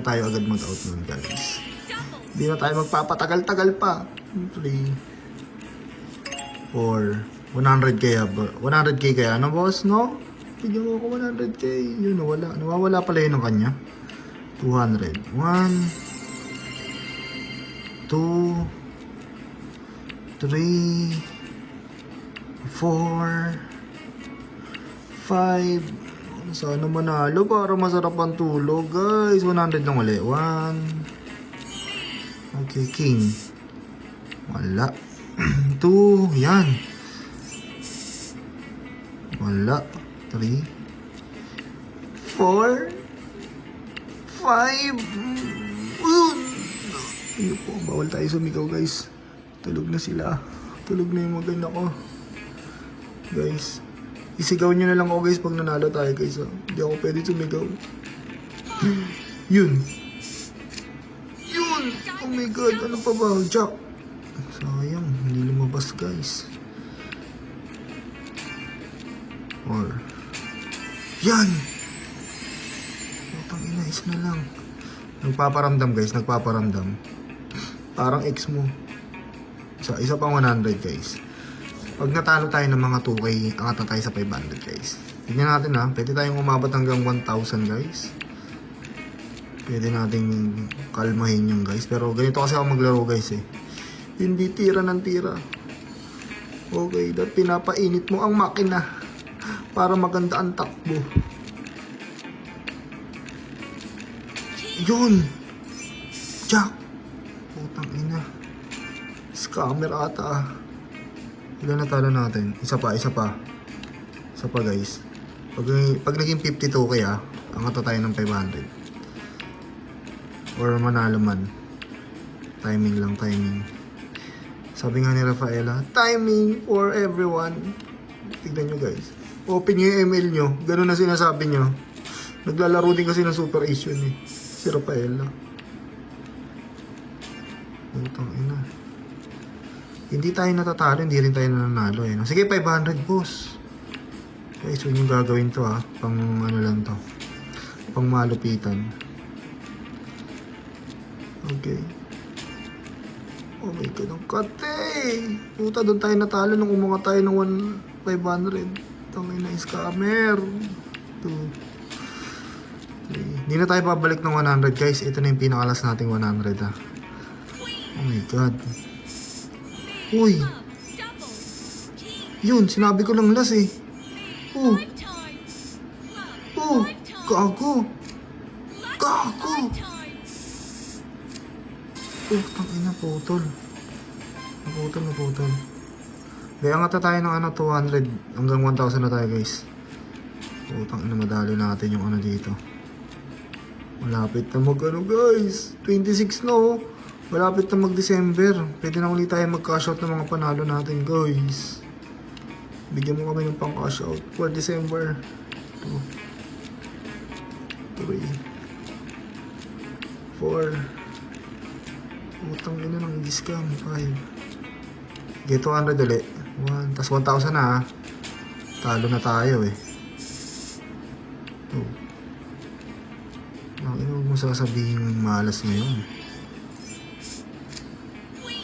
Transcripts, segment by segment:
tayo agad mag-out nun, guys. Hindi na tayo magpapatagal-tagal pa. 3, 4, 100k 100k kaya, ano boss, no? Bigyan mo ako 100k. Yun, nawala. Nawawala pala yun ng kanya. 200. 1, 2, 3, 4, 5. Sana manalo para masarap ang tulog, guys. 100 lang ulit. 1. Okay, king. Wala. 2. Yan. Wala. 3, 4, 5. Ayun po, bawal tayo sumigaw, guys. Tulog na sila. Tulog na yung mga ko. Guys, isigaw nyo na lang ako, guys, pag nanalo tayo, guys. Hindi ako pwede sumigaw. Yun. Yun! Oh my god, ano pa ba? Jack. Sayang, hindi lumabas, guys. Or yan! Putang ina, isa na lang. Nagpaparamdam, guys, nagpaparamdam. Parang ex mo. Isa pang 100, guys. Pag natalo tayo ng mga 2K, angat na tayo sa 500, guys. Tignan natin, ha. Pwede tayong umabot hanggang 1,000, guys. Pwede nating kalmahin yung, guys. Pero ganito kasi ako maglaro, guys, eh. Hindi tira ng tira. Okay, that pinapainit mo ang makina para maganda ang takbo. Yun! Jack! Putang ina. Scammer ata, ah. Ilan natalo natin? Isa pa. Isa pa, guys. Pag naging 52 kaya, angat na tayo ng 500. Or manalo man. Timing lang, timing. Sabi nga ni Rafaela, timing for everyone. Tignan nyo, guys. Open nyo yung email nyo. Ganun na sinasabi nyo. Naglalaro din kasi ng Super Ace yun, eh. Si Rafaela. Putang ina. Hindi tayo natatalo, hindi rin tayo nananalo, eh. Sige, 500, boss. Guys, huwag yung gagawin to, ha. Pang ano lang to. Pang malupitan. Okay. Oh my god, ang kate! Puta, doon tayo natalo nung umangat tayo ng 500. Tangay na scammer. 2, 3. Hindi na tayo pabalik ng 100, guys. Ito na yung pinakalas nating 100, ha. Oh my god. Uy! Yun, sinabi ko lang las, eh. Oh! Oh! Gago! Gago! Oh, tangina, putol. Naputol. Kaya nga tayo ng 200 hanggang 1,000 na tayo, guys. Putang ina, madali natin yung dito. Malapit na guys. 26 na, oh. Malapit na mag-December. Pwede na ulit tayo mag-cash out ng mga panalo natin, guys. Bigyan mo kami ng pang-cash out for December. 2, 3, 4. Utang ina ng discount. 5. Get 200 ulit. 1. Tas 1,000 na, ha. Talo na tayo, eh. 2. Ano mo sasabihin yung malas ngayon?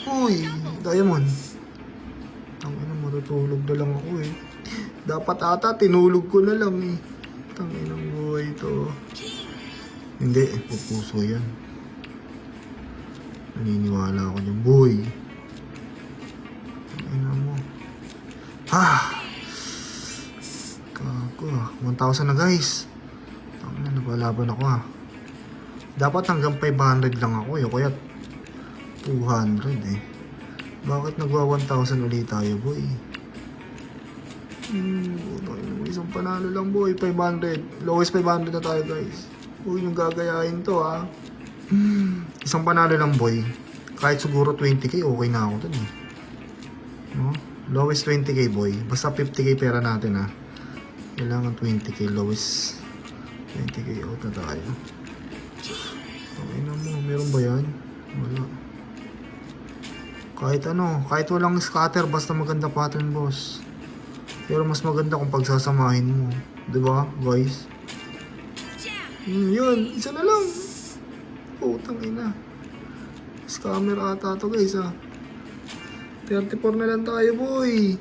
Uy! Diamond. Tangina, matutulog na lang ako, eh. Dapat ata tinulog ko na lang, eh. Tanginang buhay to. Hindi, pupuso yan. Naniniwala ako dyan, boy. Tangina mo. Kako, 1,000 na, guys. Tangina, napalaban ako, ha. Dapat hanggang 500 lang ako, eh. Kaya 200, eh. Bakit nagwa 1,000 ulit tayo, boy? Isang panalo lang, boy. 500. Lowest 500 na tayo, guys. Huwag yung gagayahin to, ha. Isang panalo lang, boy. Kahit siguro 20k, okay na ako dun, eh. No? Lowest 20k, boy. Basta 50k pera natin, ha. Kailangan 20k. Lowest 20k, out na tayo. Okay na mo. Meron ba yan? Wala. Kahit kahit walang scatter, basta maganda pattern, boss. Pero mas maganda kung pagsasamahin mo. Diba, guys? Yun, isa na lang. putang ina. Scammer ata to guys 34 na lang tayo boy.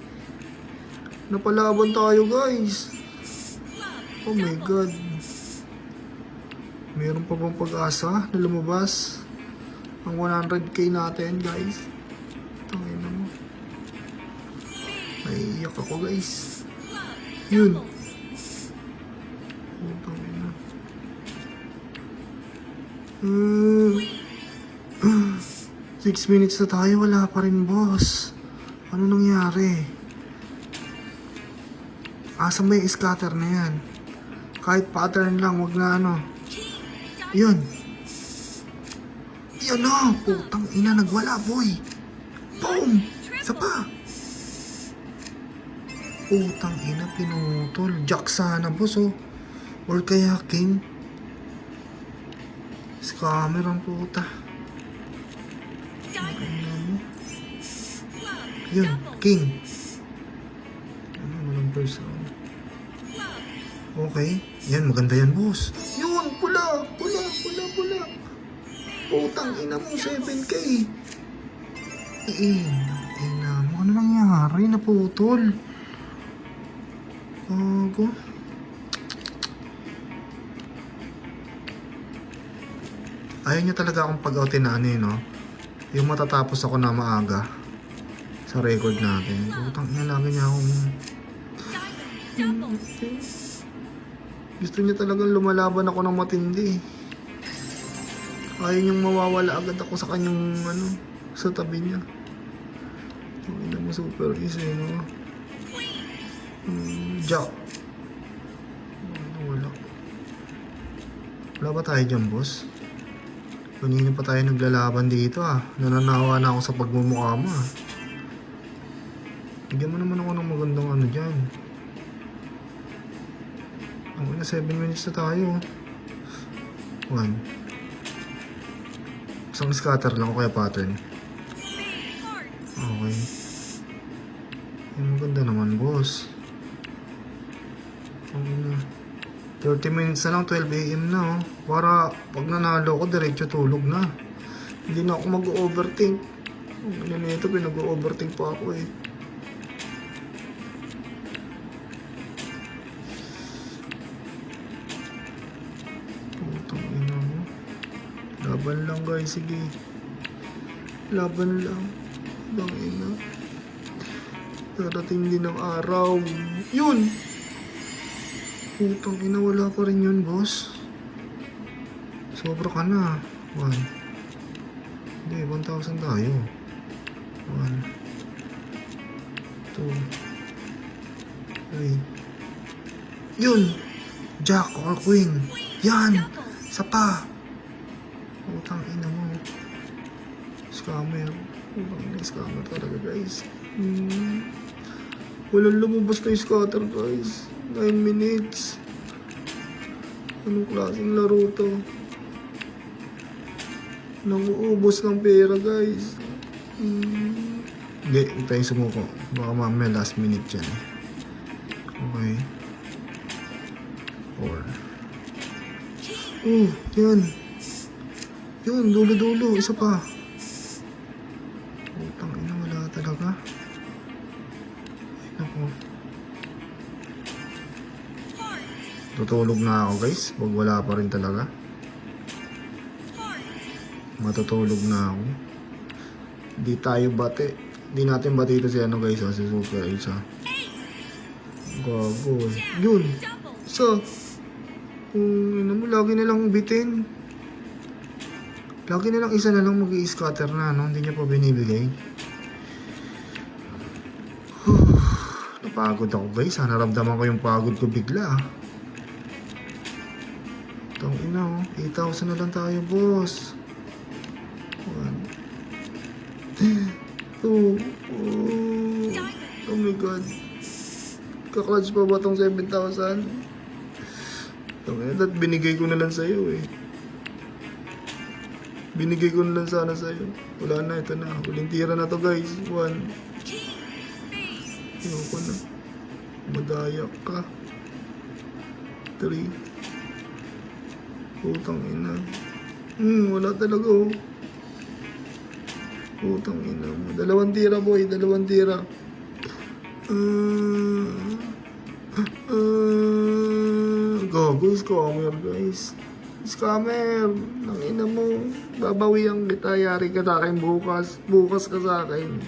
Napalaban tayo guys. Oh my god. Meron pa bang pag-asa na lumabas ang 100k natin guys. Tangina mo. Naiiyak ako guys. Yun. Putang ina. 6 minutes na tayo, wala pa rin boss. Ano nangyari? Asa may scatter na yan? Kahit pattern lang, wag na ano. Yun. Yan na, putang ina, nagwala boy. Boom! Isa pa. Putang ina, pinutol. Jack sana boss or kaya king. Scammer ang puta. Yun, king. Walang person. Okay. Yan, maganda yan, boss. Yun, pula. Putang ina mo, 7k. Ina mo, ano nangyari? Naputol. Gago. Ayaw niya talaga akong pag-outin na ano yun, no? Yung matatapos ako na maaga sa record natin. Putang ina, lagi niya akong... Gusto niya talagang lumalaban ako ng matindi. Ayaw niyang mawawala agad ako sa kanyang ano, sa tabi niya. Ina mo, super easy, no? Jack. Wala. Wala ba tayo dyan, boss? Kanina pa tayo naglalaban dito Nananawa na ako sa pagmumukha mo Bigyan mo naman ako ng magandang ano dyan. Ang na 7 minutes na tayo. 1. Isang scatter lang o kaya pattern. Okay. Yung maganda naman boss. Okay na. 30 minutes na lang, 12 AM na Para pag nanalo ko, diretso tulog na. Hindi na ako mag-overthink. Ano na ito, pinag-overthink pa ako Putang ina mo. Laban lang guys, sige. Laban lang. Putang ina. Darating din ang araw. Yun! Putang ina, wala pa rin yun, boss. Sobra ka na. 1. Hindi, 1,000 tayo. 1. 2. 3. Yun! Jack or Queen. Yan! Sapa. Putang ina mo. Scammer. Putang ina, scammer talaga, guys. Walang lumabas na yung scatter, guys. 9 minutes. Anong klaseng laro to? Nanguubos ng pera guys. Hindi, tayo sumuko. Baka mamaya last minute yan. Okay. 4. Yan. Yun, dulo-dulo. Isa pa. Putang ina, wala talaga. Ay, naku. Tutulog na ako guys. Pag wala pa rin talaga. Matutulog na ako. Hindi tayo bate. Hindi natin bate ito si ano guys si Super Ace Gago Yun. So mo lagi na lang bitin. Lagi na lang isa na lang mag-i-scatter na hindi niya pa binibigay. Napagod ako guys naramdaman ko yung pagod ko bigla Tang ina 8,000 na lang tayo boss. 1 2 Oh my god. Kakludge pa ba tong 7,000? Binigay ko na lang sa'yo Binigay ko na lang sana sa'yo. Wala na, ito na. Huling tira na to guys. 1. Ayoko na. Madayak ka. 3. Putang ina. Wala talaga oh. Putang ina mo. 2 tira boy, 2 tira. Gago, scammer guys. Scammer. Nang ina mo. Babawian kita. Yari ka sa akin bukas. Bukas ka sa akin.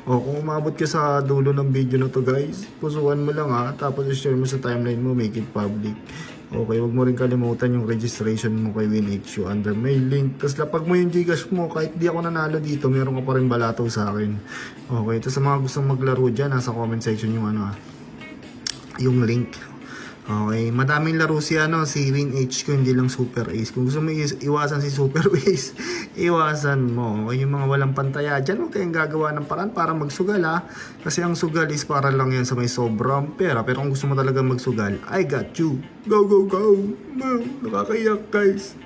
O, kung umabot ka sa dulo ng video na to guys, pusuan mo lang ha. Tapos share mo sa timeline mo. Make it public. Okay, wag mo rin kalimutan yung registration mo kay WinHU under my link. Tapos lapag mo yung Gcash mo, kahit di ako nanalo dito, meron ka pa rin balataw sa akin. Okay, tapos sa mga gustong maglaro dyan, nasa comment section yung yung link. Okay, madaming laro si WinHQ, hindi lang Super Ace. Kung gusto mo iwasan si Super Ace, iwasan mo. Okay, yung mga walang pantaya dyan, huwag kayong gagawa ng paraan para magsugal ha. Kasi ang sugal is para lang yan sa may sobrang pera. Pero kung gusto mo talaga magsugal, I got you. Go, go, go. Nakakayak guys.